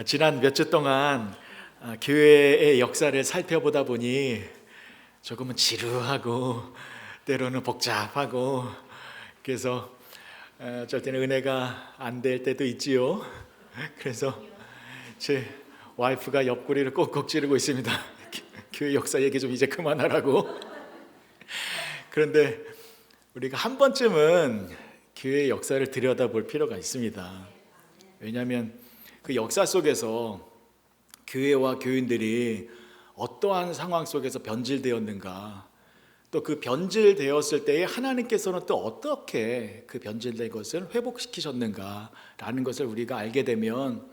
지난 몇 주 동안 교회의 역사를 살펴보다 보니 조금은 지루하고 때로는 복잡하고 그래서 어쩔 때는 은혜가 안 될 때도 있지요. 그래서 제 와이프가 옆구리를 꼭꼭 찌르고 있습니다. 교회 역사 얘기 좀 이제 그만하라고. 그런데 우리가 한 번쯤은 교회의 역사를 들여다볼 필요가 있습니다. 왜냐하면 그 역사 속에서 교회와 교인들이 어떠한 상황 속에서 변질되었는가, 또 그 변질되었을 때에 하나님께서는 또 어떻게 그 변질된 것을 회복시키셨는가라는 것을 우리가 알게 되면,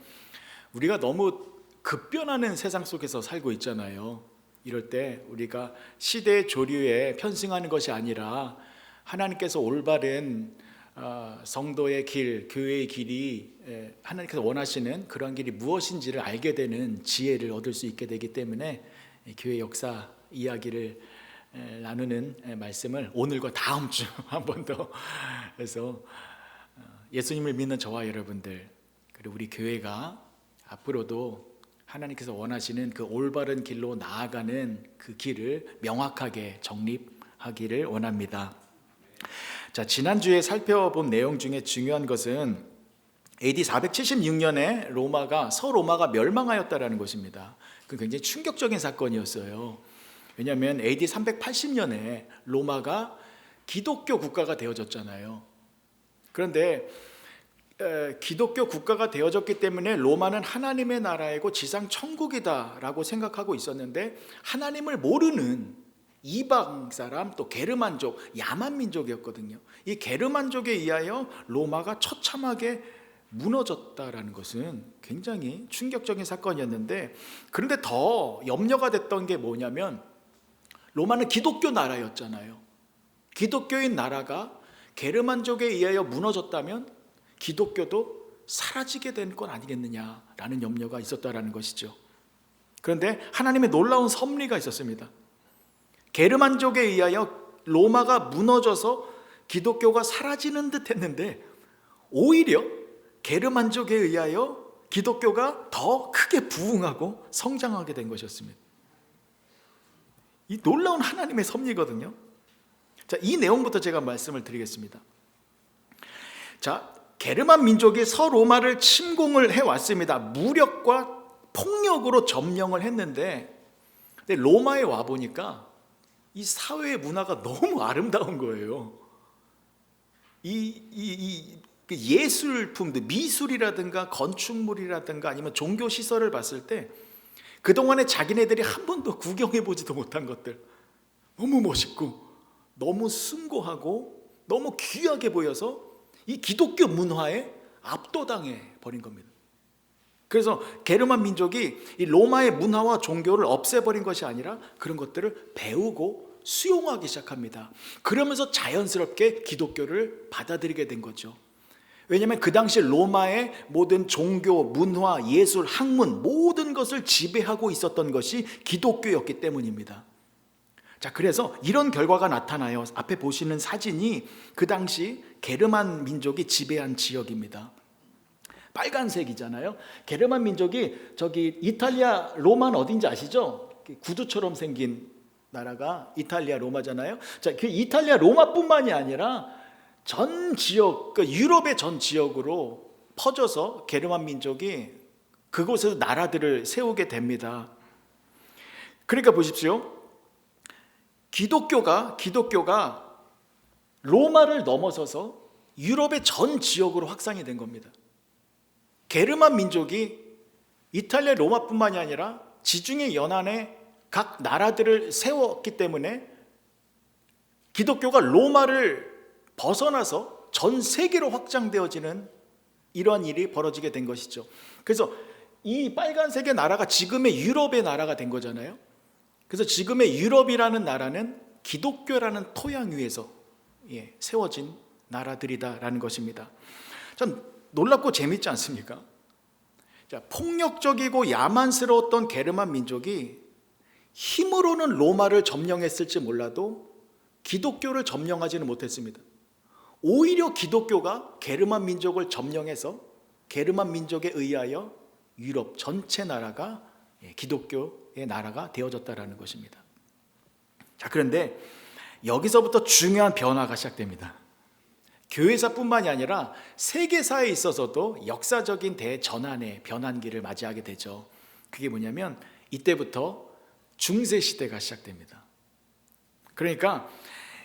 우리가 너무 급변하는 세상 속에서 살고 있잖아요. 이럴 때 우리가 시대의 조류에 편승하는 것이 아니라 하나님께서 올바른 성도의 길, 교회의 길이 하나님께서 원하시는 그런 길이 무엇인지를 알게 되는 지혜를 얻을 수 있게 되기 때문에 교회 역사 이야기를 나누는 말씀을 오늘과 다음 주 한 번 더 해서 예수님을 믿는 저와 여러분들, 그리고 우리 교회가 앞으로도 하나님께서 원하시는 그 올바른 길로 나아가는 그 길을 명확하게 정립하기를 원합니다. 자, 지난주에 살펴본 내용 중에 중요한 것은 AD 476년에 서로마가 멸망하였다라는 것입니다. 그 굉장히 충격적인 사건이었어요. 왜냐하면 AD 380년에 로마가 기독교 국가가 되어졌잖아요. 그런데 기독교 국가가 되어졌기 때문에 로마는 하나님의 나라이고 지상 천국이다라고 생각하고 있었는데, 하나님을 모르는 이방 사람, 또 게르만족, 야만 민족이었거든요. 이 게르만족에 의하여 로마가 처참하게 무너졌다라는 것은 굉장히 충격적인 사건이었는데, 그런데 더 염려가 됐던 게 뭐냐면, 로마는 기독교 나라였잖아요. 기독교인 나라가 게르만족에 의하여 무너졌다면 기독교도 사라지게 된 건 아니겠느냐라는 염려가 있었다라는 것이죠. 그런데 하나님의 놀라운 섭리가 있었습니다. 게르만족에 의하여 로마가 무너져서 기독교가 사라지는 듯 했는데, 오히려 게르만족에 의하여 기독교가 더 크게 부흥하고 성장하게 된 것이었습니다. 이 놀라운 하나님의 섭리거든요. 자, 이 내용부터 제가 말씀을 드리겠습니다. 자, 게르만 민족이 서로마를 침공을 해왔습니다. 무력과 폭력으로 점령을 했는데, 근데 로마에 와보니까 이 사회의 문화가 너무 아름다운 거예요. 그 예술품들, 미술이라든가 건축물이라든가 아니면 종교 시설을 봤을 때 그동안에 자기네들이 한 번도 구경해 보지도 못한 것들, 너무 멋있고 너무 숭고하고 너무 귀하게 보여서 이 기독교 문화에 압도당해 버린 겁니다. 그래서 게르만 민족이 이 로마의 문화와 종교를 없애버린 것이 아니라 그런 것들을 배우고 수용하기 시작합니다. 그러면서 자연스럽게 기독교를 받아들이게 된 거죠. 왜냐하면 그 당시 로마의 모든 종교, 문화, 예술, 학문 모든 것을 지배하고 있었던 것이 기독교였기 때문입니다. 자, 그래서 이런 결과가 나타나요. 앞에 보시는 사진이 그 당시 게르만 민족이 지배한 지역입니다. 빨간색이잖아요. 게르만 민족이 저기 이탈리아 로마는 어딘지 아시죠? 구두처럼 생긴 나라가 이탈리아 로마잖아요. 자, 그 이탈리아 로마뿐만이 아니라 전 지역, 그 유럽의 전 지역으로 퍼져서 게르만 민족이 그곳에서 나라들을 세우게 됩니다. 그러니까 보십시오. 기독교가 로마를 넘어서서 유럽의 전 지역으로 확산이 된 겁니다. 게르만 민족이 이탈리아 로마뿐만이 아니라 지중해 연안에 각 나라들을 세웠기 때문에 기독교가 로마를 벗어나서 전 세계로 확장되어지는 이러한 일이 벌어지게 된 것이죠. 그래서 이 빨간색의 나라가 지금의 유럽의 나라가 된 거잖아요. 그래서 지금의 유럽이라는 나라는 기독교라는 토양 위에서 세워진 나라들이다라는 것입니다. 참 놀랍고 재밌지 않습니까? 자, 폭력적이고 야만스러웠던 게르만 민족이 힘으로는 로마를 점령했을지 몰라도 기독교를 점령하지는 못했습니다. 오히려 기독교가 게르만 민족을 점령해서 게르만 민족에 의하여 유럽 전체 나라가 기독교의 나라가 되어졌다라는 것입니다. 자, 그런데 여기서부터 중요한 변화가 시작됩니다. 교회사뿐만이 아니라 세계사에 있어서도 역사적인 대전환의 변환기를 맞이하게 되죠. 그게 뭐냐면 이때부터 중세시대가 시작됩니다. 그러니까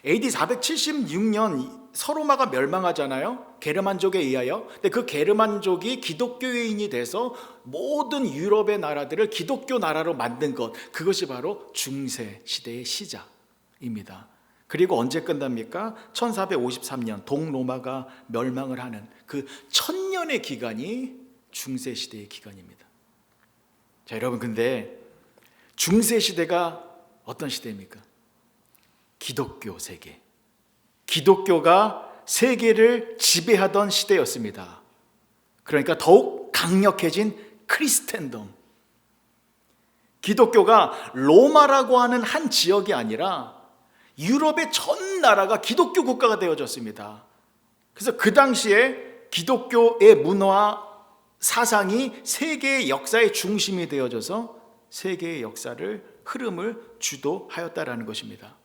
AD 476년 서로마가 멸망하잖아요. 게르만족에 의하여. 근데 그 게르만족이 기독교인이 돼서 모든 유럽의 나라들을 기독교 나라로 만든 것, 그것이 바로 중세시대의 시작입니다. 그리고 언제 끝납니까? 1453년 동로마가 멸망을 하는 그 1000년의 기간이 중세시대의 기간입니다. 자, 여러분, 근데 중세시대가 어떤 시대입니까? 기독교 세계, 기독교가 세계를 지배하던 시대였습니다. 그러니까 더욱 강력해진 크리스텐덤, 기독교가 로마라고 하는 한 지역이 아니라 유럽의 전 나라가 기독교 국가가 되어졌습니다. 그래서 그 당시에 기독교의 문화 사상이 세계의 역사의 중심이 되어져서 세계의 역사를 흐름을 주도하였다라는 것입니다.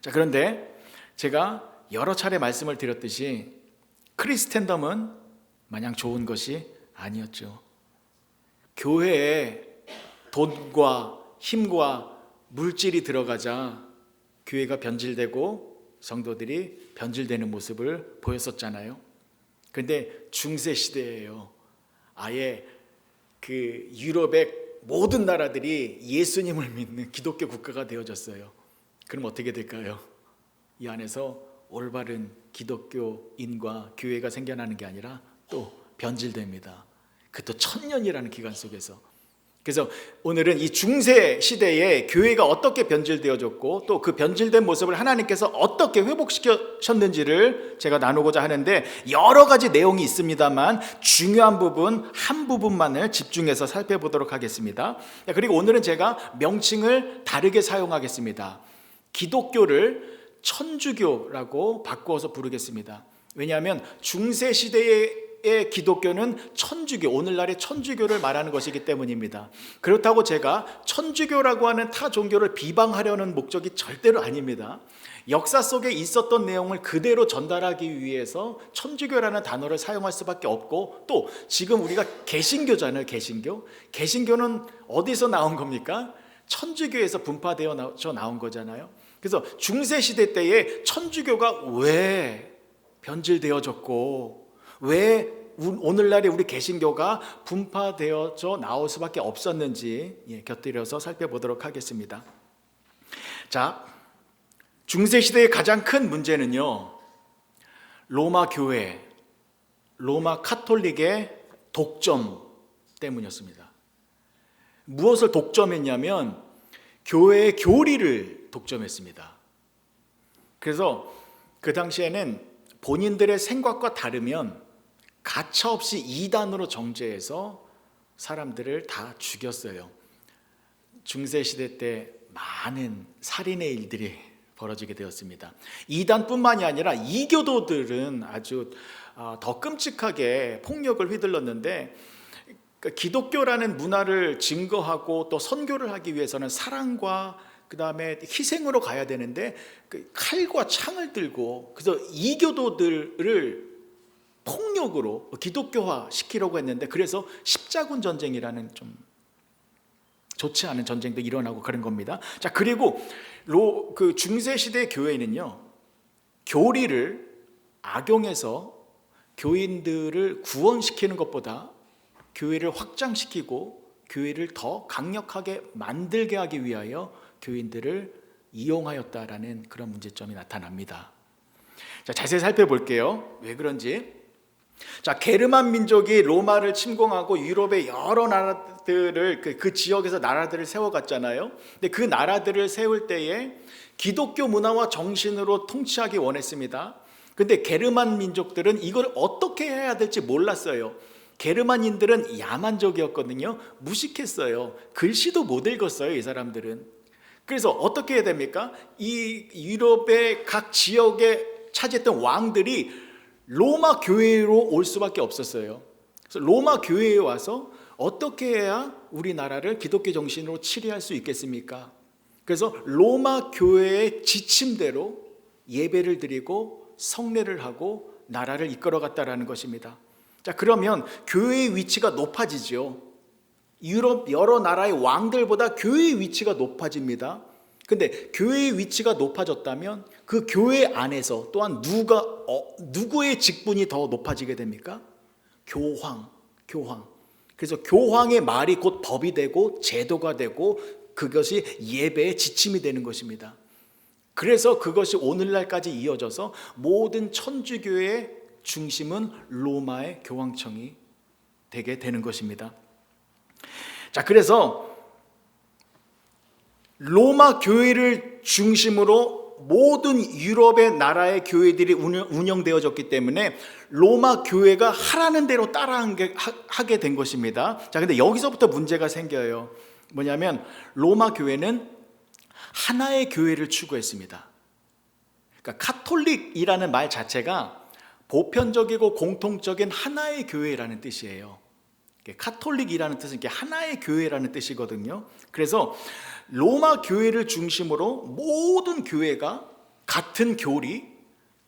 자, 그런데 제가 여러 차례 말씀을 드렸듯이 크리스텐덤은 마냥 좋은 것이 아니었죠. 교회에 돈과 힘과 물질이 들어가자 교회가 변질되고 성도들이 변질되는 모습을 보였었잖아요. 그런데 중세시대예요. 아예 그 유럽의 모든 나라들이 예수님을 믿는 기독교 국가가 되어졌어요. 그럼 어떻게 될까요? 이 안에서 올바른 기독교인과 교회가 생겨나는 게 아니라 또 변질됩니다. 그것도 1000년이라는 기간 속에서. 그래서 오늘은 이 중세 시대에 교회가 어떻게 변질되어졌고 또 그 변질된 모습을 하나님께서 어떻게 회복시키셨는지를 제가 나누고자 하는데, 여러 가지 내용이 있습니다만 중요한 부분 한 부분만을 집중해서 살펴보도록 하겠습니다. 그리고 오늘은 제가 명칭을 다르게 사용하겠습니다. 기독교를 천주교라고 바꾸어서 부르겠습니다. 왜냐하면 중세 시대의 기독교는 천주교, 오늘날의 천주교를 말하는 것이기 때문입니다. 그렇다고 제가 천주교라고 하는 타 종교를 비방하려는 목적이 절대로 아닙니다. 역사 속에 있었던 내용을 그대로 전달하기 위해서 천주교라는 단어를 사용할 수밖에 없고, 또 지금 우리가 개신교잖아요. 개신교는 어디서 나온 겁니까? 천주교에서 분파되어 나온 거잖아요. 그래서 중세시대 때에 천주교가 왜 변질되어졌고 왜 오늘날의 우리 개신교가 분파되어져 나올 수밖에 없었는지 곁들여서 살펴보도록 하겠습니다. 자, 중세시대의 가장 큰 문제는요, 로마 교회, 로마 카톨릭의 독점 때문이었습니다. 무엇을 독점했냐면 교회의 교리를 독점했습니다. 그래서 그 당시에는 본인들의 생각과 다르면 가차없이 이단으로 정죄해서 사람들을 다 죽였어요. 중세시대 때 많은 살인의 일들이 벌어지게 되었습니다. 이단뿐만이 아니라 이교도들은 아주 더 끔찍하게 폭력을 휘둘렀는데, 기독교라는 문화를 증거하고 또 선교를 하기 위해서는 사랑과 그 다음에 희생으로 가야 되는데 칼과 창을 들고, 그래서 이교도들을 폭력으로 기독교화 시키려고 했는데, 그래서 십자군 전쟁이라는 좀 좋지 않은 전쟁도 일어나고 그런 겁니다. 자, 그리고 그 중세 시대 교회는요, 교리를 악용해서 교인들을 구원시키는 것보다 교회를 확장시키고 교회를 더 강력하게 만들게 하기 위하여 교인들을 이용하였다라는 그런 문제점이 나타납니다. 자, 자세히 살펴볼게요. 왜 그런지. 자, 게르만 민족이 로마를 침공하고 유럽의 여러 나라들을 그 지역에서 나라들을 세워갔잖아요. 근데 그 나라들을 세울 때에 기독교 문화와 정신으로 통치하기 원했습니다. 근데 게르만 민족들은 이걸 어떻게 해야 될지 몰랐어요. 게르만인들은 야만족이었거든요. 무식했어요. 글씨도 못 읽었어요, 이 사람들은. 그래서 어떻게 해야 됩니까? 이 유럽의 각 지역에 차지했던 왕들이 로마 교회로 올 수밖에 없었어요. 그래서 로마 교회에 와서 어떻게 해야 우리나라를 기독교 정신으로 치리할 수 있겠습니까? 그래서 로마 교회의 지침대로 예배를 드리고 성례를 하고 나라를 이끌어갔다라는 것입니다. 자, 그러면 교회의 위치가 높아지죠. 유럽 여러 나라의 왕들보다 교회의 위치가 높아집니다. 근데 교회의 위치가 높아졌다면 그 교회 안에서 또한 누구의 직분이 더 높아지게 됩니까? 교황. 그래서 교황의 말이 곧 법이 되고 제도가 되고 그것이 예배의 지침이 되는 것입니다. 그래서 그것이 오늘날까지 이어져서 모든 천주교의 중심은 로마의 교황청이 되게 되는 것입니다. 자, 그래서 로마 교회를 중심으로 모든 유럽의 나라의 교회들이 운영되어졌기 때문에 로마 교회가 하라는 대로 따라하게 된 것입니다. 자, 근데 여기서부터 문제가 생겨요. 뭐냐면 로마 교회는 하나의 교회를 추구했습니다. 그러니까 카톨릭이라는 말 자체가 보편적이고 공통적인 하나의 교회라는 뜻이에요. 카톨릭이라는 뜻은 하나의 교회라는 뜻이거든요. 그래서 로마 교회를 중심으로 모든 교회가 같은 교리,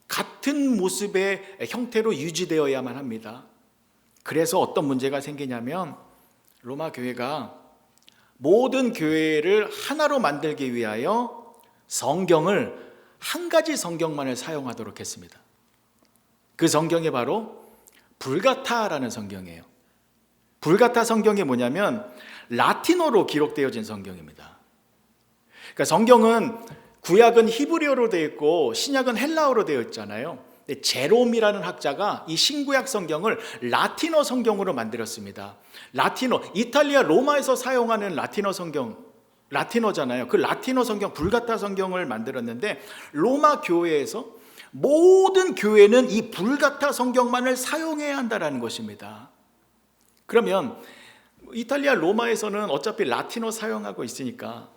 같은 모습의 형태로 유지되어야만 합니다. 그래서 어떤 문제가 생기냐면 로마 교회가 모든 교회를 하나로 만들기 위하여 성경을 한 가지 성경만을 사용하도록 했습니다. 그 성경이 바로 불가타라는 성경이에요. 불가타 성경이 뭐냐면 라틴어로 기록되어진 성경입니다. 그러니까 성경은 구약은 히브리어로 되어 있고 신약은 헬라어로 되어 있잖아요. 근데 제롬이라는 학자가 이 신구약 성경을 라틴어 성경으로 만들었습니다. 라틴어, 이탈리아 로마에서 사용하는 라틴어 성경, 라틴어잖아요. 그 라틴어 성경, 불가타 성경을 만들었는데 로마 교회에서 모든 교회는 이 불가타 성경만을 사용해야 한다는 것입니다. 그러면 이탈리아 로마에서는 어차피 라틴어 사용하고 있으니까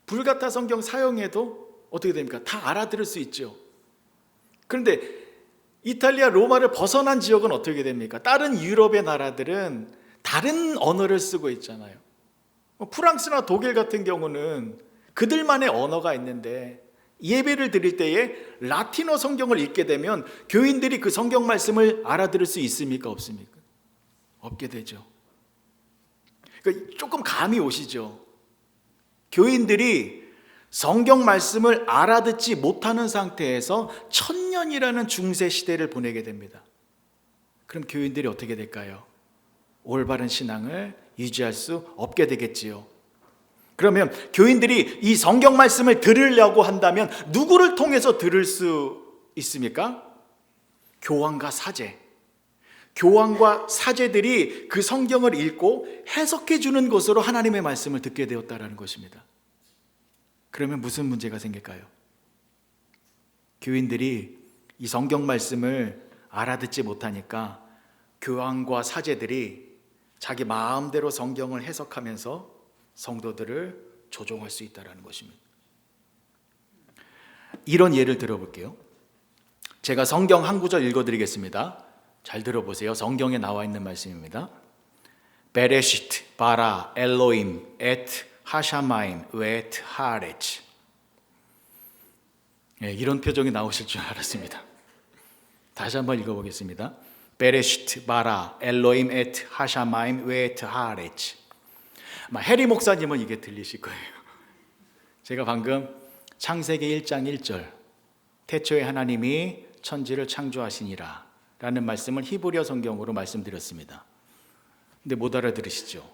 불가타 성경 사용해도 어떻게 됩니까? 다 알아들을 수 있죠. 그런데 이탈리아 로마를 벗어난 지역은 어떻게 됩니까? 다른 유럽의 나라들은 다른 언어를 쓰고 있잖아요. 프랑스나 독일 같은 경우는 그들만의 언어가 있는데 예배를 드릴 때에 라틴어 성경을 읽게 되면 교인들이 그 성경 말씀을 알아들을 수 있습니까? 없습니까? 없게 되죠. 그러니까 조금 감이 오시죠. 교인들이 성경 말씀을 알아듣지 못하는 상태에서 천년이라는 중세 시대를 보내게 됩니다. 그럼 교인들이 어떻게 될까요? 올바른 신앙을 유지할 수 없게 되겠지요. 그러면 교인들이 이 성경 말씀을 들으려고 한다면 누구를 통해서 들을 수 있습니까? 교황과 사제. 교황과 사제들이 그 성경을 읽고 해석해 주는 것으로 하나님의 말씀을 듣게 되었다는 것입니다. 그러면 무슨 문제가 생길까요? 교인들이 이 성경 말씀을 알아듣지 못하니까 교황과 사제들이 자기 마음대로 성경을 해석하면서 성도들을 조종할 수 있다는 것입니다. 이런 예를 들어볼게요. 제가 성경 한 구절 읽어드리겠습니다. 잘 들어보세요. 성경에 나와 있는 말씀입니다. 베레시트 바라 엘로임 에트 하샤마임 웨트 하레츠. 이런 표정이 나오실 줄 알았습니다. 다시 한번 읽어보겠습니다. 베레시트 바라 엘로임 에트 하샤마임 웨트 하레츠. 해리 목사님은 이게 들리실 거예요. 제가 방금 창세기 1장 1절 태초에 하나님이 천지를 창조하시니라 라는 말씀을 히브리어 성경으로 말씀드렸습니다. 근데 못 알아들으시죠?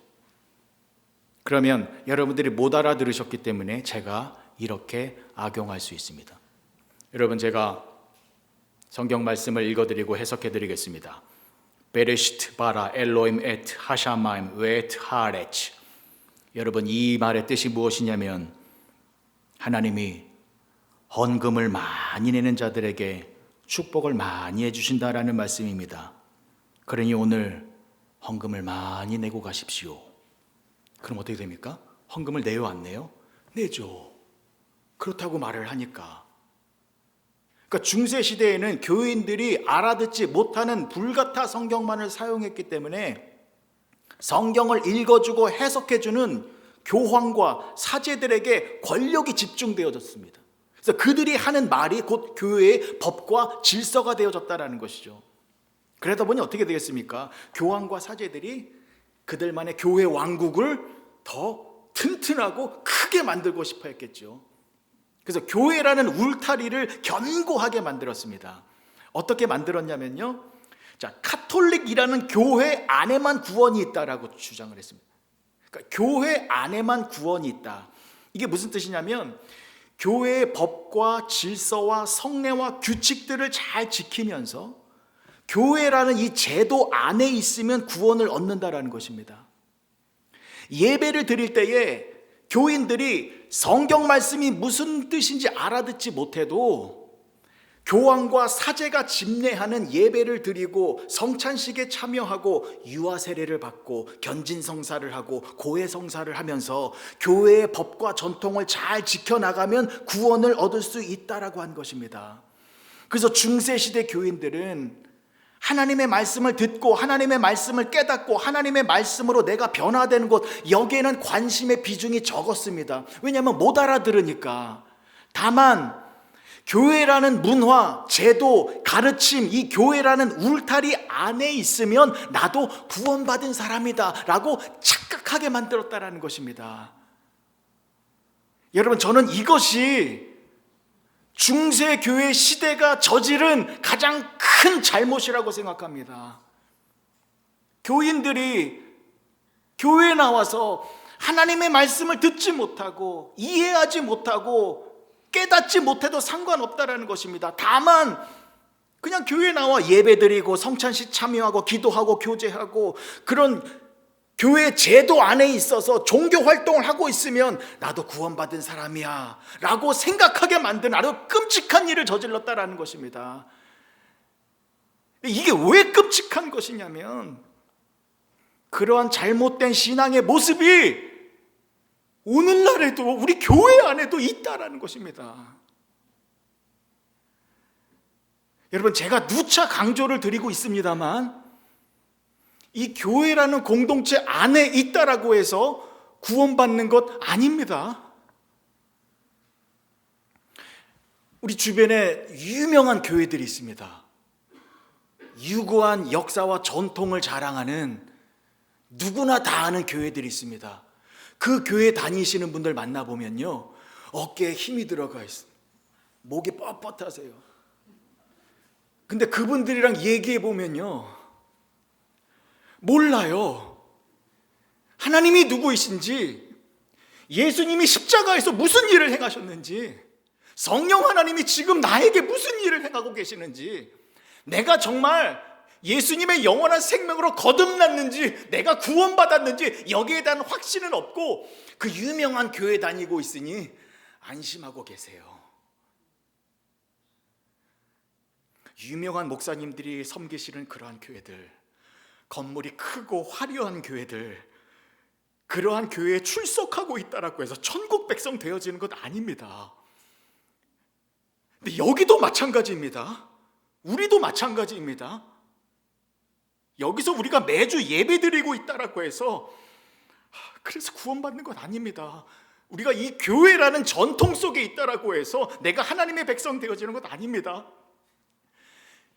그러면 여러분들이 못 알아들으셨기 때문에 제가 이렇게 악용할 수 있습니다. 여러분, 제가 성경 말씀을 읽어드리고 해석해드리겠습니다. 베레시트 바라 엘로임 에트 하샤마임 웨트 하레츠. 여러분, 이 말의 뜻이 무엇이냐면 하나님이 헌금을 많이 내는 자들에게 축복을 많이 해주신다라는 말씀입니다. 그러니 오늘 헌금을 많이 내고 가십시오. 그럼 어떻게 됩니까? 헌금을 내요, 안 내요? 내죠. 그렇다고 말을 하니까. 그러니까 중세 시대에는 교인들이 알아듣지 못하는 불가타 성경만을 사용했기 때문에 성경을 읽어주고 해석해주는 교황과 사제들에게 권력이 집중되어졌습니다. 그래서 그들이 하는 말이 곧 교회의 법과 질서가 되어졌다는 것이죠. 그러다 보니 어떻게 되겠습니까? 교황과 사제들이 그들만의 교회 왕국을 더 튼튼하고 크게 만들고 싶어 했겠죠. 그래서 교회라는 울타리를 견고하게 만들었습니다. 어떻게 만들었냐면요, 자, 카톨릭이라는 교회 안에만 구원이 있다라고 주장을 했습니다. 그러니까 교회 안에만 구원이 있다. 이게 무슨 뜻이냐면 교회의 법과 질서와 성례와 규칙들을 잘 지키면서 교회라는 이 제도 안에 있으면 구원을 얻는다라는 것입니다. 예배를 드릴 때에 교인들이 성경 말씀이 무슨 뜻인지 알아듣지 못해도 교황과 사제가 집례하는 예배를 드리고 성찬식에 참여하고 유아 세례를 받고 견진 성사를 하고 고해 성사를 하면서 교회의 법과 전통을 잘 지켜나가면 구원을 얻을 수 있다라고 한 것입니다. 그래서 중세시대 교인들은 하나님의 말씀을 듣고 하나님의 말씀을 깨닫고 하나님의 말씀으로 내가 변화되는 것, 여기에는 관심의 비중이 적었습니다. 왜냐하면 못 알아들으니까. 다만 교회라는 문화, 제도, 가르침, 이 교회라는 울타리 안에 있으면 나도 구원받은 사람이다 라고 착각하게 만들었다라는 것입니다. 여러분, 저는 이것이 중세 교회 시대가 저지른 가장 큰 잘못이라고 생각합니다. 교인들이 교회에 나와서 하나님의 말씀을 듣지 못하고 이해하지 못하고 깨닫지 못해도 상관없다라는 것입니다. 다만 그냥 교회에 나와 예배드리고 성찬식 참여하고 기도하고 교제하고 그런 교회 제도 안에 있어서 종교 활동을 하고 있으면 나도 구원받은 사람이야 라고 생각하게 만든 아주 끔찍한 일을 저질렀다라는 것입니다. 이게 왜 끔찍한 것이냐면 그러한 잘못된 신앙의 모습이 오늘날에도 우리 교회 안에도 있다라는 것입니다. 여러분, 제가 누차 강조를 드리고 있습니다만 이 교회라는 공동체 안에 있다라고 해서 구원받는 것 아닙니다. 우리 주변에 유명한 교회들이 있습니다. 유구한 역사와 전통을 자랑하는 누구나 다 아는 교회들이 있습니다. 그 교회 다니시는 분들 만나보면요, 어깨에 힘이 들어가 있어요. 목이 뻣뻣하세요. 근데 그분들이랑 얘기해보면요, 몰라요. 하나님이 누구이신지, 예수님이 십자가에서 무슨 일을 행하셨는지, 성령 하나님이 지금 나에게 무슨 일을 행하고 계시는지, 내가 정말 예수님의 영원한 생명으로 거듭났는지, 내가 구원받았는지 여기에 대한 확신은 없고 그 유명한 교회 다니고 있으니 안심하고 계세요. 유명한 목사님들이 섬기시는 그러한 교회들, 건물이 크고 화려한 교회들, 그러한 교회에 출석하고 있다라고 해서 천국 백성 되어지는 것 아닙니다. 근데 여기도 마찬가지입니다. 우리도 마찬가지입니다. 여기서 우리가 매주 예배드리고 있다라고 해서 그래서 구원받는 것 아닙니다. 우리가 이 교회라는 전통 속에 있다라고 해서 내가 하나님의 백성 되어지는 것 아닙니다.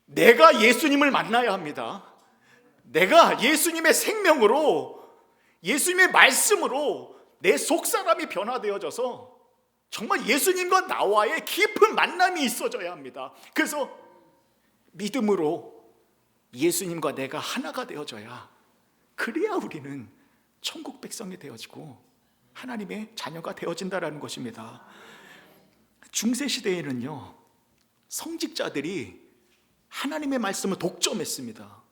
내가 예수님을 만나야 합니다. 내가 예수님의 생명으로, 예수님의 말씀으로 내 속사람이 변화되어져서 정말 예수님과 나와의 깊은 만남이 있어져야 합니다. 그래서 믿음으로 예수님과 내가 하나가 되어져야, 그래야 우리는 천국 백성이 되어지고 하나님의 자녀가 되어진다라는 것입니다. 중세시대에는요, 성직자들이 하나님의 말씀을 독점했습니다.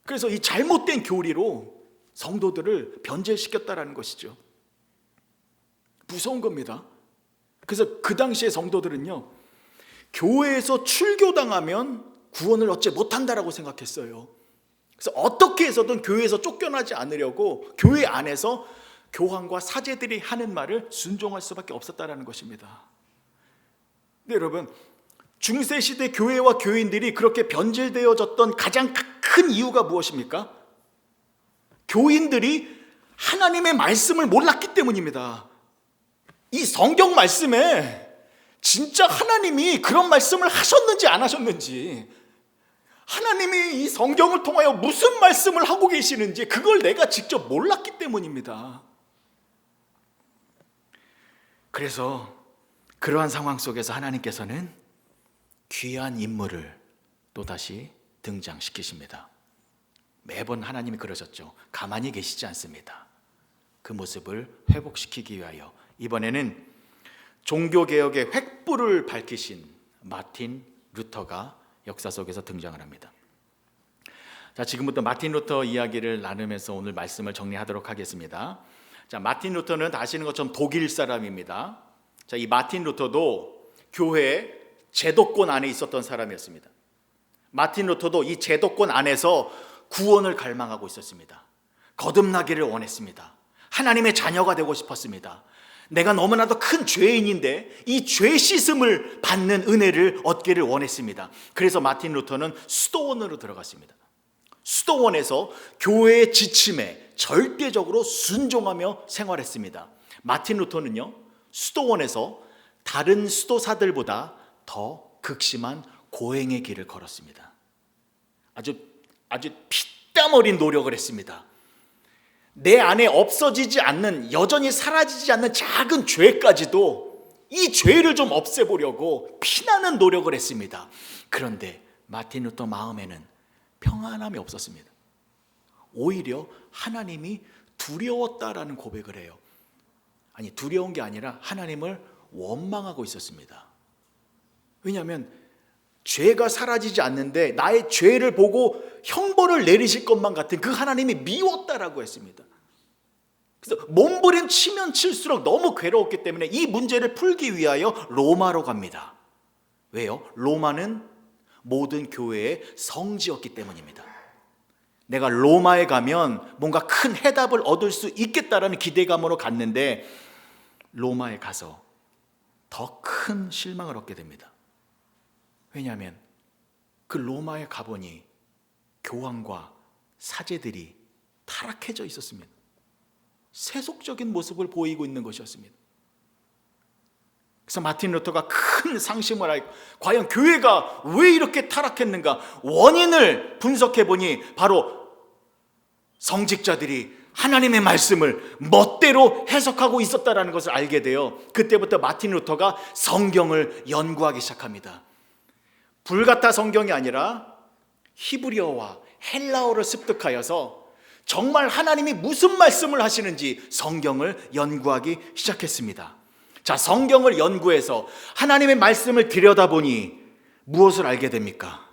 그래서 이 잘못된 교리로 성도들을 변질시켰다라는 것이죠. 무서운 겁니다. 그래서 그 당시의 성도들은요, 교회에서 출교당하면 구원을 얻지 못한다라고 생각했어요. 그래서 어떻게 해서든 교회에서 쫓겨나지 않으려고 교회 안에서 교황과 사제들이 하는 말을 순종할 수밖에 없었다라는 것입니다. 근데 여러분, 중세시대 교회와 교인들이 그렇게 변질되어졌던 가장 큰 이유가 무엇입니까? 교인들이 하나님의 말씀을 몰랐기 때문입니다. 이 성경 말씀에 진짜 하나님이 그런 말씀을 하셨는지 안 하셨는지, 하나님이 이 성경을 통하여 무슨 말씀을 하고 계시는지 그걸 내가 직접 몰랐기 때문입니다. 그래서 그러한 상황 속에서 하나님께서는 귀한 인물을 또다시 등장시키십니다. 매번 하나님이 그러셨죠. 가만히 계시지 않습니다. 그 모습을 회복시키기 위하여 이번에는 종교개혁의 횃불을 밝히신 마틴 루터가 역사 속에서 등장을 합니다. 자, 지금부터 마틴 루터 이야기를 나누면서 오늘 말씀을 정리하도록 하겠습니다. 자, 마틴 루터는 다 아시는 것처럼 독일 사람입니다. 자, 이 마틴 루터도 교회 제도권 안에 있었던 사람이었습니다. 마틴 루터도 이 제도권 안에서 구원을 갈망하고 있었습니다. 거듭나기를 원했습니다. 하나님의 자녀가 되고 싶었습니다. 내가 너무나도 큰 죄인인데 이 죄 씻음을 받는 은혜를 얻기를 원했습니다. 그래서 마틴 루터는 수도원으로 들어갔습니다. 수도원에서 교회의 지침에 절대적으로 순종하며 생활했습니다. 마틴 루터는요, 수도원에서 다른 수도사들보다 더 극심한 고행의 길을 걸었습니다. 아주 피땀 어린 노력을 했습니다. 내 안에 없어지지 않는, 여전히 사라지지 않는 작은 죄까지도 이 죄를 좀 없애보려고 피나는 노력을 했습니다. 그런데 마틴 루터 마음에는 평안함이 없었습니다. 오히려 하나님이 두려웠다라는 고백을 해요. 아니, 두려운 게 아니라 하나님을 원망하고 있었습니다. 왜냐하면 죄가 사라지지 않는데 나의 죄를 보고 형벌을 내리실 것만 같은 그 하나님이 미웠다라고 했습니다. 그래서 몸부림치면 칠수록 너무 괴로웠기 때문에 이 문제를 풀기 위하여 로마로 갑니다. 왜요? 로마는 모든 교회의 성지였기 때문입니다. 내가 로마에 가면 뭔가 큰 해답을 얻을 수 있겠다라는 기대감으로 갔는데 로마에 가서 더 큰 실망을 얻게 됩니다. 왜냐하면 그 로마에 가보니 교황과 사제들이 타락해져 있었습니다. 세속적인 모습을 보이고 있는 것이었습니다. 그래서 마틴 루터가 큰 상심을 하고 과연 교회가 왜 이렇게 타락했는가 원인을 분석해 보니 바로 성직자들이 하나님의 말씀을 멋대로 해석하고 있었다는 것을 알게 되어 그때부터 마틴 루터가 성경을 연구하기 시작합니다. 불가타 성경이 아니라 히브리어와 헬라어를 습득하여서 정말 하나님이 무슨 말씀을 하시는지 성경을 연구하기 시작했습니다. 자, 성경을 연구해서 하나님의 말씀을 들여다보니 무엇을 알게 됩니까?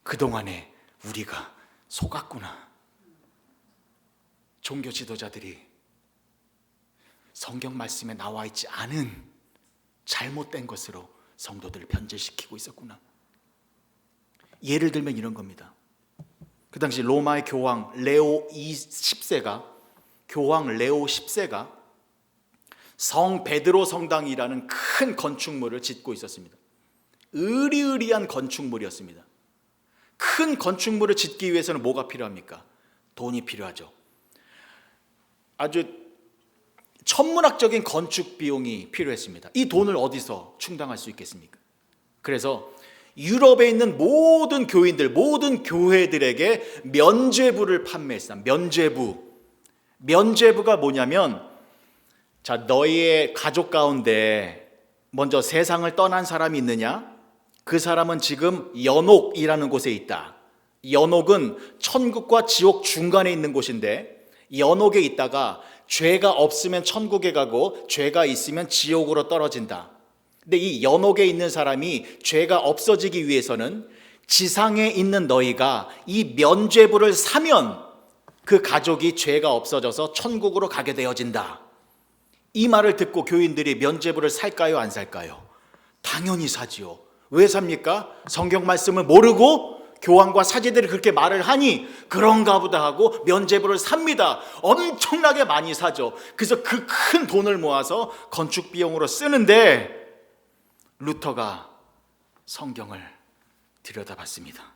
그동안에 우리가 속았구나. 종교 지도자들이 성경 말씀에 나와 있지 않은 잘못된 것으로 성도들을 변질시키고 있었구나. 예를 들면 이런 겁니다. 그 당시 로마의 교황 레오 10세가 성 베드로 성당이라는 큰 건축물을 짓고 있었습니다. 으리으리한 건축물이었습니다. 큰 건축물을 짓기 위해서는 뭐가 필요합니까? 돈이 필요하죠. 아주 천문학적인 건축 비용이 필요했습니다. 이 돈을 어디서 충당할 수 있겠습니까? 그래서 유럽에 있는 모든 교인들, 모든 교회들에게 면죄부를 판매했습니다. 면죄부가 뭐냐면, 자, 너희의 가족 가운데 먼저 세상을 떠난 사람이 있느냐? 그 사람은 지금 연옥이라는 곳에 있다. 연옥은 천국과 지옥 중간에 있는 곳인데 연옥에 있다가 죄가 없으면 천국에 가고 죄가 있으면 지옥으로 떨어진다. 근데 이 연옥에 있는 사람이 죄가 없어지기 위해서는 지상에 있는 너희가 이 면죄부를 사면 그 가족이 죄가 없어져서 천국으로 가게 되어진다. 이 말을 듣고 교인들이 면죄부를 살까요, 안 살까요? 당연히 사지요. 왜 삽니까? 성경 말씀을 모르고 교황과 사제들이 그렇게 말을 하니 그런가 보다 하고 면죄부를 삽니다. 엄청나게 많이 사죠. 그래서 그 큰 돈을 모아서 건축 비용으로 쓰는데 루터가 성경을 들여다봤습니다.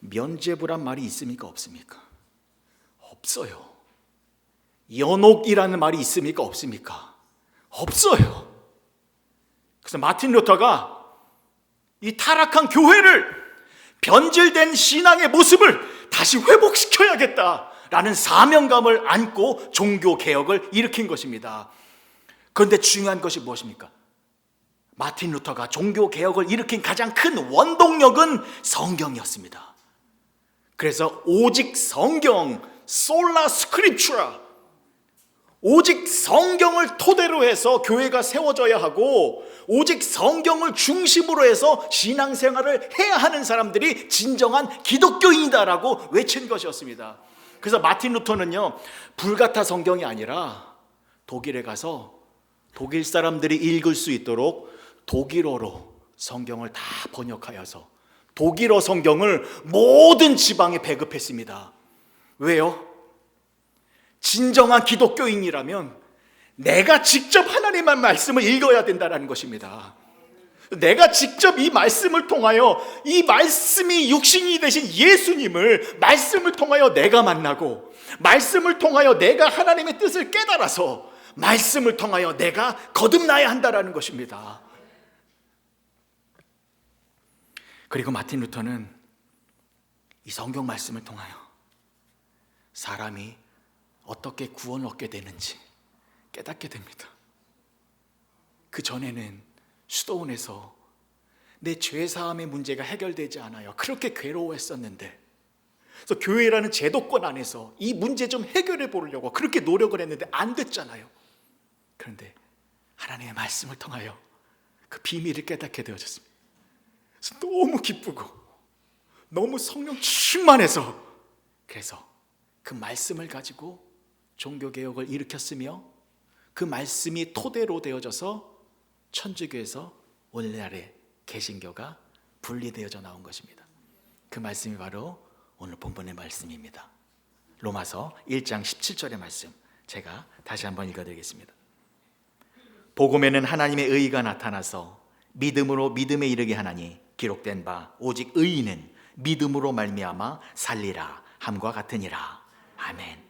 면죄부란 말이 있습니까? 없습니까? 없어요. 연옥이라는 말이 있습니까? 없습니까? 없어요. 그래서 마틴 루터가 이 타락한 교회를, 변질된 신앙의 모습을 다시 회복시켜야겠다라는 사명감을 안고 종교개혁을 일으킨 것입니다. 그런데 중요한 것이 무엇입니까? 마틴 루터가 종교개혁을 일으킨 가장 큰 원동력은 성경이었습니다. 그래서 오직 성경, 솔라 스크립추라, 오직 성경을 토대로 해서 교회가 세워져야 하고, 오직 성경을 중심으로 해서 신앙생활을 해야 하는 사람들이 진정한 기독교인이다라고 외친 것이었습니다. 그래서 마틴 루터는요, 불가타 성경이 아니라 독일에 가서 독일 사람들이 읽을 수 있도록 독일어로 성경을 다 번역하여서 독일어 성경을 모든 지방에 배급했습니다. 왜요? 진정한 기독교인이라면 내가 직접 하나님의 말씀을 읽어야 된다는 것입니다. 내가 직접 이 말씀을 통하여, 이 말씀이 육신이 되신 예수님을 말씀을 통하여 내가 만나고, 말씀을 통하여 내가 하나님의 뜻을 깨달아서 말씀을 통하여 내가 거듭나야 한다는 것입니다. 그리고 마틴 루터는 이 성경 말씀을 통하여 사람이 어떻게 구원을 얻게 되는지 깨닫게 됩니다. 그 전에는 수도원에서 내 죄사함의 문제가 해결되지 않아요. 그렇게 괴로워했었는데, 그래서 교회라는 제도권 안에서 이 문제 좀 해결해 보려고 그렇게 노력을 했는데 안 됐잖아요. 그런데 하나님의 말씀을 통하여 그 비밀을 깨닫게 되어졌습니다. 그래서 너무 기쁘고 너무 성령 충만해서, 그래서 그 말씀을 가지고 종교개혁을 일으켰으며, 그 말씀이 토대로 되어져서 천주교에서 오늘날의 개신교가 분리되어져 나온 것입니다. 그 말씀이 바로 오늘 본문의 말씀입니다. 로마서 1장 17절의 말씀, 제가 다시 한번 읽어드리겠습니다. 복음에는 하나님의 의가 나타나서 믿음으로 믿음에 이르게 하나니, 기록된 바 오직 의인은 믿음으로 말미암아 살리라 함과 같으니라. 아멘.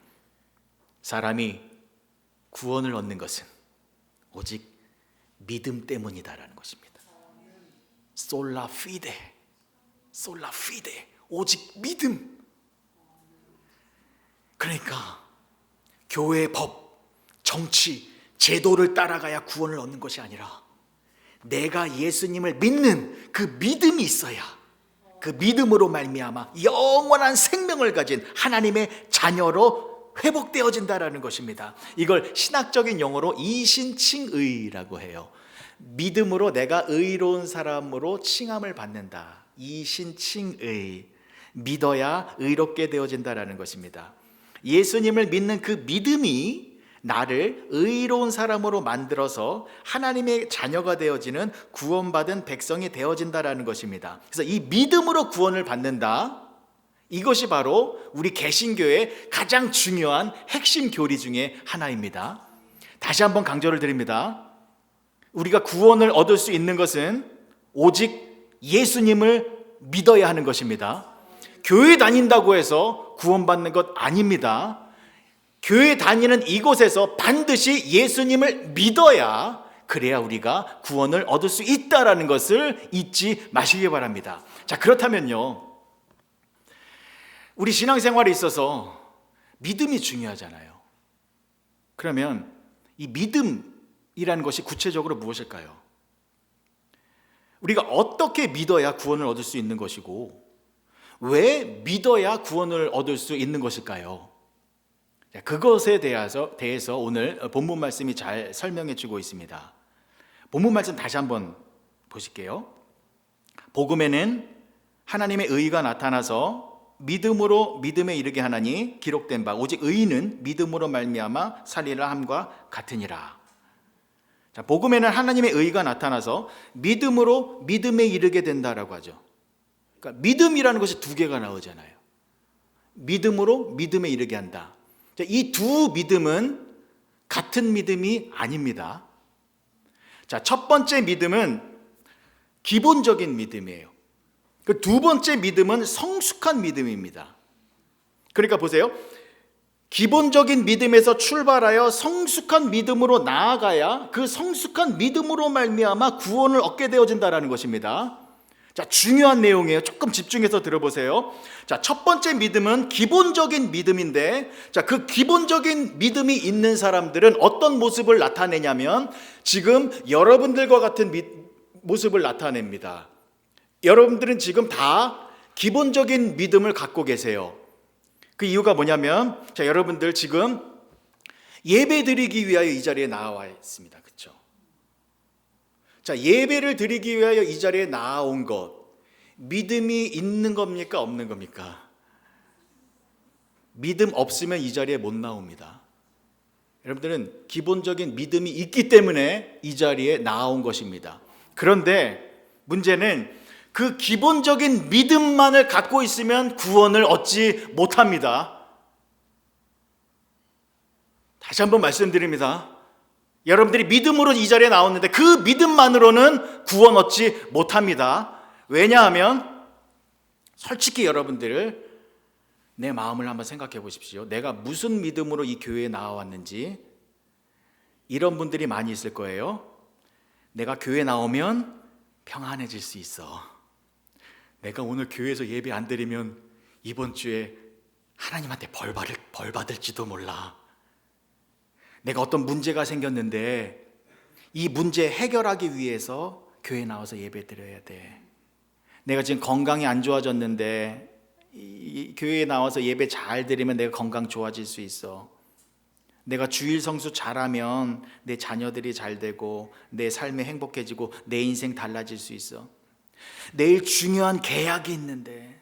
사람이 구원을 얻는 것은 오직 믿음 때문이다라는 것입니다. 솔라 피데, 솔라 피데, 오직 믿음. 그러니까 교회의 법, 정치, 제도를 따라가야 구원을 얻는 것이 아니라 내가 예수님을 믿는 그 믿음이 있어야, 그 믿음으로 말미암아 영원한 생명을 가진 하나님의 자녀로 회복되어진다라는 것입니다. 이걸 신학적인 용어로 이신칭의라고 해요. 믿음으로 내가 의로운 사람으로 칭함을 받는다. 이신칭의, 믿어야 의롭게 되어진다라는 것입니다. 예수님을 믿는 그 믿음이 나를 의로운 사람으로 만들어서 하나님의 자녀가 되어지는 구원받은 백성이 되어진다라는 것입니다. 그래서 이 믿음으로 구원을 받는다, 이것이 바로 우리 개신교의 가장 중요한 핵심 교리 중에 하나입니다. 다시 한번 강조를 드립니다. 우리가 구원을 얻을 수 있는 것은 오직 예수님을 믿어야 하는 것입니다. 교회 다닌다고 해서 구원받는 것 아닙니다. 교회 다니는 이곳에서 반드시 예수님을 믿어야, 그래야 우리가 구원을 얻을 수 있다는 것을 잊지 마시기 바랍니다. 자, 그렇다면요, 우리 신앙생활에 있어서 믿음이 중요하잖아요. 그러면 이 믿음이라는 것이 구체적으로 무엇일까요? 우리가 어떻게 믿어야 구원을 얻을 수 있는 것이고, 왜 믿어야 구원을 얻을 수 있는 것일까요? 그것에 대해서 오늘 본문 말씀이 잘 설명해 주고 있습니다. 본문 말씀 다시 한번 보실게요. 복음에는 하나님의 의가 나타나서 믿음으로 믿음에 이르게 하나니, 기록된 바 오직 의인은 믿음으로 말미암아 살리라 함과 같으니라. 자, 복음에는 하나님의 의가 나타나서 믿음으로 믿음에 이르게 된다라고 하죠. 그러니까 믿음이라는 것이 두 개가 나오잖아요. 믿음으로 믿음에 이르게 한다. 이 두 믿음은 같은 믿음이 아닙니다. 자, 첫 번째 믿음은 기본적인 믿음이에요. 그 두 번째 믿음은 성숙한 믿음입니다. 그러니까 보세요. 기본적인 믿음에서 출발하여 성숙한 믿음으로 나아가야 그 성숙한 믿음으로 말미암아 구원을 얻게 되어진다는 것입니다. 자, 중요한 내용이에요. 조금 집중해서 들어보세요. 자, 첫 번째 믿음은 기본적인 믿음인데, 자, 그 기본적인 믿음이 있는 사람들은 어떤 모습을 나타내냐면 지금 여러분들과 같은 모습을 나타냅니다. 여러분들은 지금 다 기본적인 믿음을 갖고 계세요. 그 이유가 뭐냐면, 자, 여러분들 지금 예배 드리기 위하여 이 자리에 나와 있습니다. 그렇죠? 자, 예배를 드리기 위하여 이 자리에 나온 것, 믿음이 있는 겁니까? 없는 겁니까? 믿음 없으면 이 자리에 못 나옵니다. 여러분들은 기본적인 믿음이 있기 때문에 이 자리에 나온 것입니다. 그런데 문제는 그 기본적인 믿음만을 갖고 있으면 구원을 얻지 못합니다. 다시 한번 말씀드립니다. 여러분들이 믿음으로 이 자리에 나왔는데 그 믿음만으로는 구원 얻지 못합니다. 왜냐하면 솔직히 여러분들 내 마음을 한번 생각해 보십시오. 내가 무슨 믿음으로 이 교회에 나왔는지. 이런 분들이 많이 있을 거예요. 내가 교회 나오면 평안해질 수 있어. 내가 오늘 교회에서 예배 안 드리면 이번 주에 하나님한테 벌 받을지도 몰라. 내가 어떤 문제가 생겼는데 이 문제 해결하기 위해서 교회 나와서 예배 드려야 돼. 내가 지금 건강이 안 좋아졌는데 이 교회에 나와서 예배 잘 드리면 내가 건강 좋아질 수 있어. 내가 주일 성수 잘하면 내 자녀들이 잘 되고 내 삶이 행복해지고 내 인생 달라질 수 있어. 내일 중요한 계약이 있는데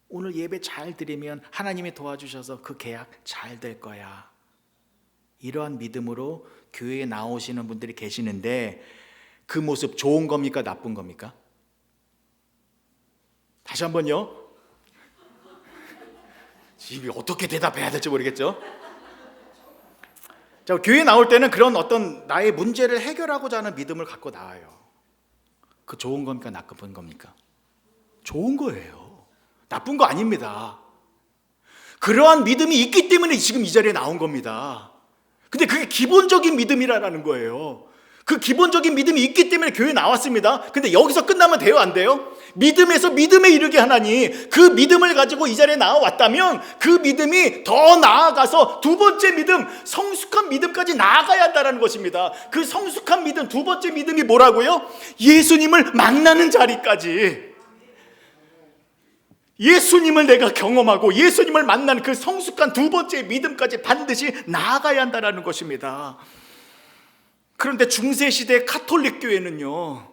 오늘 예배 잘 드리면 하나님이 도와주셔서 그 계약 잘 될 거야. 이러한 믿음으로 교회에 나오시는 분들이 계시는데 그 모습 좋은 겁니까? 나쁜 겁니까? 다시 한번요. 지금 어떻게 대답해야 될지 모르겠죠? 자, 교회에 나올 때는 그런 어떤 나의 문제를 해결하고자 하는 믿음을 갖고 나와요. 그 좋은 겁니까? 나쁜 겁니까? 좋은 거예요. 나쁜 거 아닙니다. 그러한 믿음이 있기 때문에 지금 이 자리에 나온 겁니다. 근데 그게 기본적인 믿음이라는 거예요. 그 기본적인 믿음이 있기 때문에 교회에 나왔습니다. 근데 여기서 끝나면 돼요? 안 돼요? 믿음에서 믿음에 이르게 하나니 그 믿음을 가지고 이 자리에 나와왔다면 그 믿음이 더 나아가서 두 번째 믿음, 성숙한 믿음까지 나아가야 한다는 것입니다. 그 성숙한 믿음, 두 번째 믿음이 뭐라고요? 예수님을 만나는 자리까지. 예수님을 내가 경험하고 예수님을 만나는 그 성숙한 두 번째 믿음까지 반드시 나아가야 한다는 것입니다. 그런데 중세시대 가톨릭 교회는요,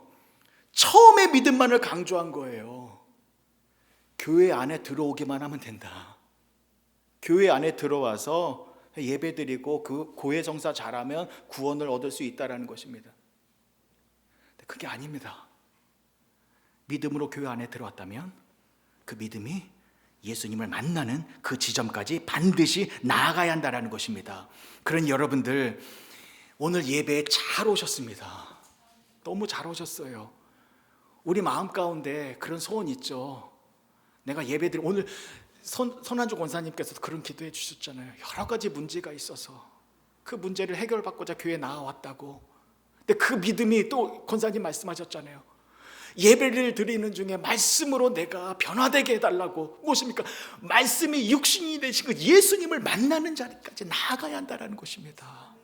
처음에 믿음만을 강조한 거예요. 교회 안에 들어오기만 하면 된다. 교회 안에 들어와서 예배드리고 그 고해성사 잘하면 구원을 얻을 수 있다는 것입니다. 근데 그게 아닙니다. 믿음으로 교회 안에 들어왔다면 그 믿음이 예수님을 만나는 그 지점까지 반드시 나아가야 한다는 것입니다. 그런 여러분들 오늘 예배에 잘 오셨습니다. 너무 잘 오셨어요. 우리 마음 가운데 그런 소원 있죠. 내가 예배드리 오늘 선한주 권사님께서도 그런 기도해 주셨잖아요. 여러 가지 문제가 있어서 그 문제를 해결받고자 교회에 나와왔다고. 근데 그 믿음이 또 권사님 말씀하셨잖아요. 예배를 드리는 중에 말씀으로 내가 변화되게 해달라고. 무엇입니까? 말씀이 육신이 되신 그 예수님을 만나는 자리까지 나아가야 한다는 것입니다.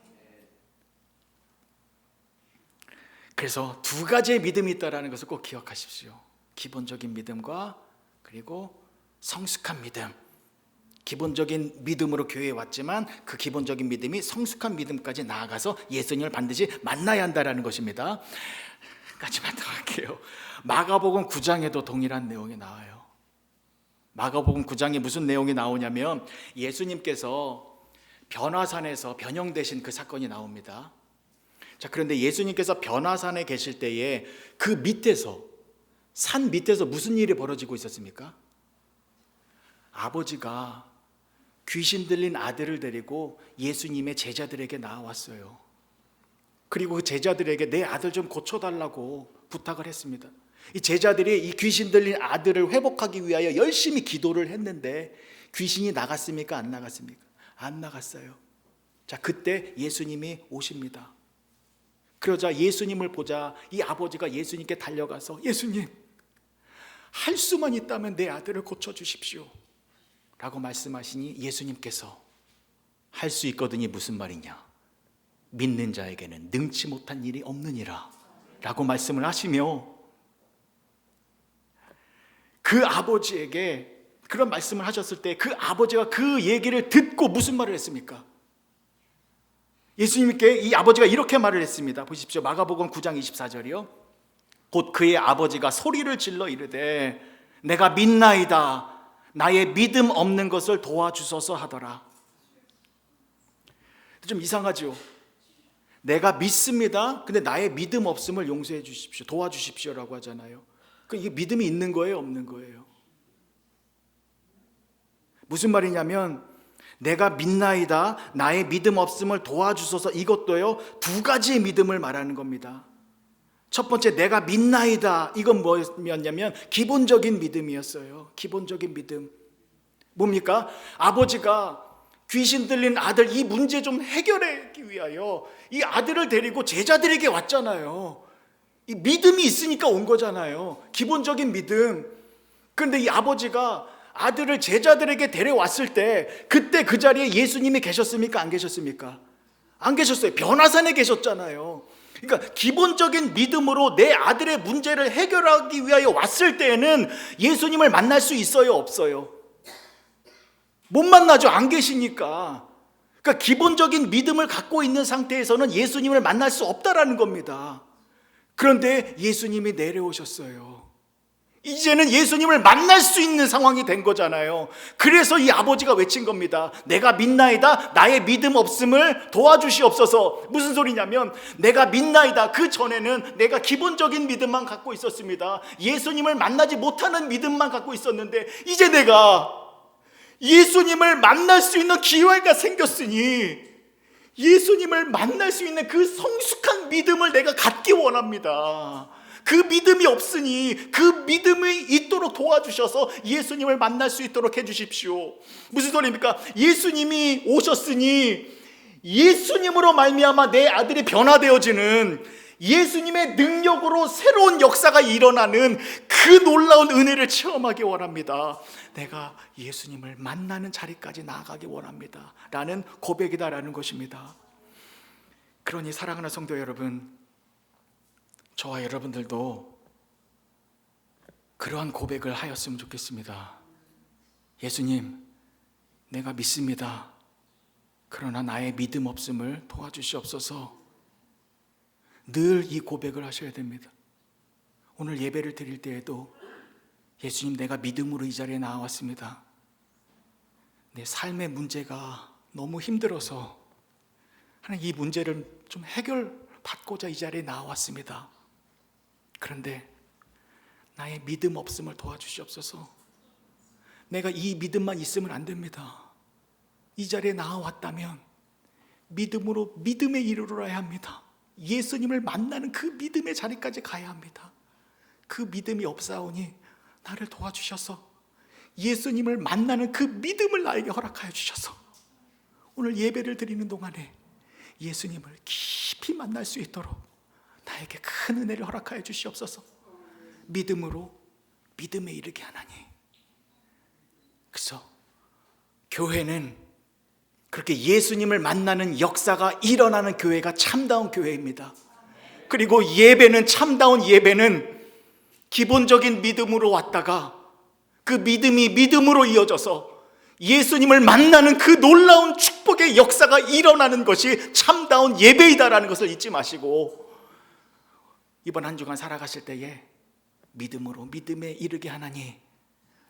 그래서 두 가지의 믿음이 있다는 것을 꼭 기억하십시오. 기본적인 믿음과 그리고 성숙한 믿음. 기본적인 믿음으로 교회에 왔지만 그 기본적인 믿음이 성숙한 믿음까지 나아가서 예수님을 반드시 만나야 한다는 것입니다. 까지만 더 할게요. 마가복음 9장에도 동일한 내용이 나와요. 마가복음 9장에 무슨 내용이 나오냐면 예수님께서 변화산에서 변형되신 그 사건이 나옵니다. 자, 그런데 예수님께서 변화산에 계실 때에 그 밑에서, 산 밑에서 무슨 일이 벌어지고 있었습니까? 아버지가 귀신 들린 아들을 데리고 예수님의 제자들에게 나왔어요. 그리고 그 제자들에게 내 아들 좀 고쳐달라고 부탁을 했습니다. 이 제자들이 이 귀신 들린 아들을 회복하기 위하여 열심히 기도를 했는데 귀신이 나갔습니까? 안 나갔습니까? 안 나갔어요. 자, 그때 예수님이 오십니다. 그러자 예수님을 보자 이 아버지가 예수님께 달려가서 예수님, 할 수만 있다면 내 아들을 고쳐주십시오 라고 말씀하시니 예수님께서 할 수 있거든이 무슨 말이냐, 믿는 자에게는 능치 못한 일이 없느니라 라고 말씀을 하시며 그 아버지에게 그런 말씀을 하셨을 때 그 아버지가 그 얘기를 듣고 무슨 말을 했습니까? 예수님께 이 아버지가 이렇게 말을 했습니다. 보십시오. 마가복음 9장 24절이요. 곧 그의 아버지가 소리를 질러 이르되 내가 믿나이다. 나의 믿음 없는 것을 도와주소서 하더라. 좀 이상하죠. 내가 믿습니다. 근데 나의 믿음 없음을 용서해 주십시오. 도와주십시오라고 하잖아요. 이게 믿음이 있는 거예요? 없는 거예요? 무슨 말이냐면 내가 믿나이다. 나의 믿음 없음을 도와주소서, 이것도요 두 가지의 믿음을 말하는 겁니다. 첫 번째 내가 믿나이다. 이건 뭐였냐면 기본적인 믿음이었어요. 기본적인 믿음. 뭡니까? 아버지가 귀신 들린 아들 이 문제 좀 해결하기 위하여 이 아들을 데리고 제자들에게 왔잖아요. 이 믿음이 있으니까 온 거잖아요. 기본적인 믿음. 그런데 이 아버지가 아들을 제자들에게 데려왔을 때 그때 그 자리에 예수님이 계셨습니까? 안 계셨습니까? 안 계셨어요. 변화산에 계셨잖아요. 그러니까 기본적인 믿음으로 내 아들의 문제를 해결하기 위하여 왔을 때에는 예수님을 만날 수 있어요? 없어요? 못 만나죠. 안 계시니까. 그러니까 기본적인 믿음을 갖고 있는 상태에서는 예수님을 만날 수 없다라는 겁니다. 그런데 예수님이 내려오셨어요. 이제는 예수님을 만날 수 있는 상황이 된 거잖아요. 그래서 이 아버지가 외친 겁니다. 내가 믿나이다. 나의 믿음 없음을 도와주시옵소서. 무슨 소리냐면 내가 믿나이다. 그 전에는 내가 기본적인 믿음만 갖고 있었습니다. 예수님을 만나지 못하는 믿음만 갖고 있었는데 이제 내가 예수님을 만날 수 있는 기회가 생겼으니 예수님을 만날 수 있는 그 성숙한 믿음을 내가 갖기 원합니다. 그 믿음이 없으니 그 믿음이 있도록 도와주셔서 예수님을 만날 수 있도록 해주십시오. 무슨 소리입니까? 예수님이 오셨으니 예수님으로 말미암아 내 아들이 변화되어지는, 예수님의 능력으로 새로운 역사가 일어나는 그 놀라운 은혜를 체험하기 원합니다. 내가 예수님을 만나는 자리까지 나아가기 원합니다 라는 고백이다라는 것입니다. 그러니 사랑하는 성도 여러분, 저와 여러분들도 그러한 고백을 하였으면 좋겠습니다. 예수님, 내가 믿습니다. 그러나 나의 믿음 없음을 도와주시옵소서. 늘 이 고백을 하셔야 됩니다. 오늘 예배를 드릴 때에도 예수님, 내가 믿음으로 이 자리에 나왔습니다. 내 삶의 문제가 너무 힘들어서 하나님 이 문제를 좀 해결받고자 이 자리에 나왔습니다. 그런데 나의 믿음 없음을 도와주시옵소서. 내가 이 믿음만 있으면 안 됩니다. 이 자리에 나왔다면 믿음으로 믿음에 이르러야 합니다. 예수님을 만나는 그 믿음의 자리까지 가야 합니다. 그 믿음이 없사오니 나를 도와주셔서 예수님을 만나는 그 믿음을 나에게 허락하여 주셔서 오늘 예배를 드리는 동안에 예수님을 깊이 만날 수 있도록 나에게 큰 은혜를 허락하여 주시옵소서. 믿음으로 믿음에 이르게 하나니. 그래서 교회는 그렇게 예수님을 만나는 역사가 일어나는 교회가 참다운 교회입니다. 그리고 예배는, 참다운 예배는 기본적인 믿음으로 왔다가 그 믿음이 믿음으로 이어져서 예수님을 만나는 그 놀라운 축복의 역사가 일어나는 것이 참다운 예배이다라는 것을 잊지 마시고 이번 한 주간 살아가실 때에 믿음으로 믿음에 이르게 하나니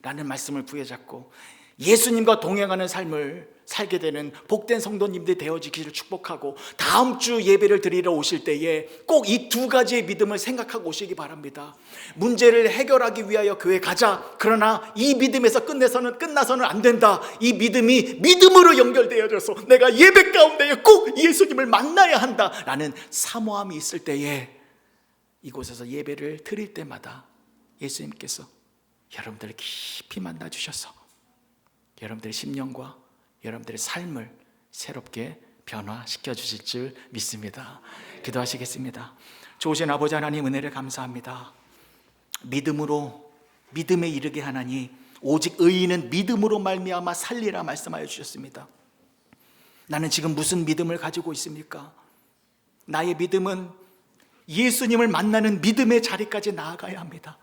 라는 말씀을 부여잡고 예수님과 동행하는 삶을 살게 되는 복된 성도님들이 되어지기를 축복하고 다음 주 예배를 드리러 오실 때에 꼭 이 두 가지의 믿음을 생각하고 오시기 바랍니다. 문제를 해결하기 위하여 교회 가자. 그러나 이 믿음에서 끝나서는 안 된다. 이 믿음이 믿음으로 연결되어져서 내가 예배 가운데에 꼭 예수님을 만나야 한다라는 사모함이 있을 때에 이곳에서 예배를 드릴 때마다 예수님께서 여러분들을 깊이 만나주셔서 여러분들의 심령과 여러분들의 삶을 새롭게 변화시켜 주실 줄 믿습니다. 기도하시겠습니다. 좋으신 아버지 하나님, 은혜를 감사합니다. 믿음에 이르게 하나니 오직 의인은 믿음으로 말미암아 살리라 말씀하여 주셨습니다. 나는 지금 무슨 믿음을 가지고 있습니까? 나의 믿음은 예수님을 만나는 믿음의 자리까지 나아가야 합니다.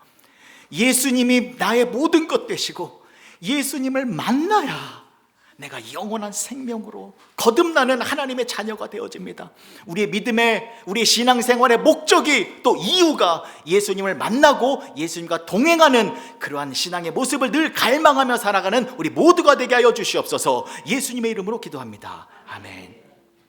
예수님이 나의 모든 것 되시고 예수님을 만나야 내가 영원한 생명으로 거듭나는 하나님의 자녀가 되어집니다. 우리의 믿음의, 우리의 신앙생활의 목적이, 또 이유가 예수님을 만나고 예수님과 동행하는 그러한 신앙의 모습을 늘 갈망하며 살아가는 우리 모두가 되게 하여 주시옵소서. 예수님의 이름으로 기도합니다. 아멘.